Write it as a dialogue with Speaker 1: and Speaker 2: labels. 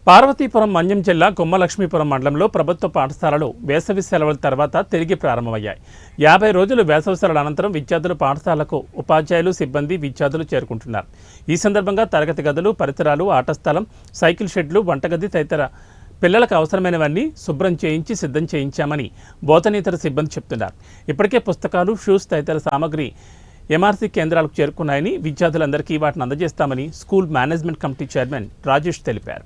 Speaker 1: పార్వతీపురం మన్యం జిల్లా కొమ్మలక్ష్మీపురం మండలంలో ప్రభుత్వ పాఠశాలలు వేసవి సెలవుల తర్వాత తిరిగి ప్రారంభమయ్యాయి. 50 రోజులు వేసవి సెలవుల అనంతరం విద్యార్థులు పాఠశాలకు ఉపాధ్యాయులు, సిబ్బంది, విద్యార్థులు చేరుకుంటున్నారు. ఈ సందర్భంగా తరగతి గదులు, పరిసరాలు, ఆట స్థలం, సైకిల్ షెడ్లు, వంటగది తదితర పిల్లలకు అవసరమైనవన్నీ శుభ్రం చేయించి సిద్ధం చేయించామని బోధనేతర సిబ్బంది చెప్తున్నారు. ఇప్పటికే పుస్తకాలు, షూస్ తదితర సామగ్రి ఎంఆర్సీ కేంద్రాలకు చేరుకున్నాయని, విద్యార్థులందరికీ వాటిని అందజేస్తామని school management committee chairman Rajesh తెలిపారు.